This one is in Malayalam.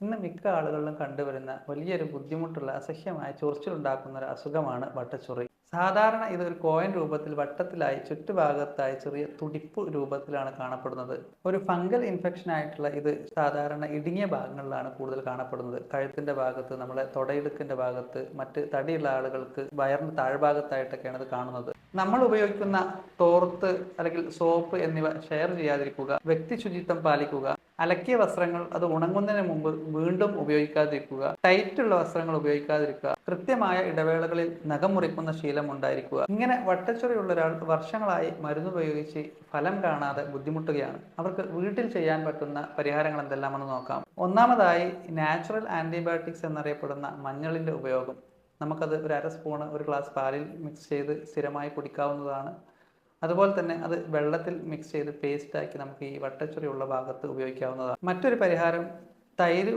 ഇന്ന് മിക്ക ആളുകളിലും കണ്ടുവരുന്ന വലിയൊരു ബുദ്ധിമുട്ടുള്ള അസഹ്യമായ ചൊറിച്ചിലുണ്ടാക്കുന്ന ഒരു അസുഖമാണ് വട്ടച്ചൊറി. സാധാരണ ഇത് ഒരു കോയിൻ രൂപത്തിൽ വട്ടത്തിലായി ചുറ്റുഭാഗത്തായി ചെറിയ തുടിപ്പ് രൂപത്തിലാണ് കാണപ്പെടുന്നത്. ഒരു ഫംഗൽ ഇൻഫെക്ഷൻ ആയിട്ടുള്ള ഇത് സാധാരണ ഇടുങ്ങിയ ഭാഗങ്ങളിലാണ് കൂടുതൽ കാണപ്പെടുന്നത്. കഴുത്തിന്റെ ഭാഗത്ത്, നമ്മുടെ തൊടയിടുക്കിന്റെ ഭാഗത്ത്, മറ്റ് തടിയുള്ള ആളുകൾക്ക് വയറിന് താഴ്ഭാഗത്തായിട്ടൊക്കെയാണ് ഇത് കാണുന്നത്. നമ്മൾ ഉപയോഗിക്കുന്ന തോർത്ത് അല്ലെങ്കിൽ സോപ്പ് എന്നിവ ഷെയർ ചെയ്യാതിരിക്കുക, വ്യക്തി ശുചിത്വം പാലിക്കുക, അലക്കിയ വസ്ത്രങ്ങൾ അത് ഉണങ്ങുന്നതിന് മുമ്പ് വീണ്ടും ഉപയോഗിക്കാതിരിക്കുക, ടൈറ്റുള്ള വസ്ത്രങ്ങൾ ഉപയോഗിക്കാതിരിക്കുക, കൃത്യമായ ഇടവേളകളിൽ നഖം മുറിക്കുന്ന ശീലം ഉണ്ടായിരിക്കുക. ഇങ്ങനെ വട്ടച്ചൊറിയുള്ള ഒരാൾ വർഷങ്ങളായി മരുന്ന് ഉപയോഗിച്ച് ഫലം കാണാതെ ബുദ്ധിമുട്ടുകയാണ്. അവർക്ക് വീട്ടിൽ ചെയ്യാൻ പറ്റുന്ന പരിഹാരങ്ങൾ എന്തെല്ലാമെന്ന് നോക്കാം. ഒന്നാമതായി, നാച്ചുറൽ ആന്റിബയോട്ടിക്സ് എന്നറിയപ്പെടുന്ന മഞ്ഞളിന്റെ ഉപയോഗം. നമുക്കത് ഒരു അര സ്പൂണ് ഒരു ഗ്ലാസ് പാലിൽ മിക്സ് ചെയ്ത് സ്ഥിരമായി കുടിക്കാവുന്നതാണ്. അതുപോലെ തന്നെ അത് വെള്ളത്തിൽ മിക്സ് ചെയ്ത് പേസ്റ്റാക്കി നമുക്ക് ഈ വട്ടച്ചൊറിയുള്ള ഭാഗത്ത് ഉപയോഗിക്കാവുന്നതാണ്. മറ്റൊരു പരിഹാരം, തൈര്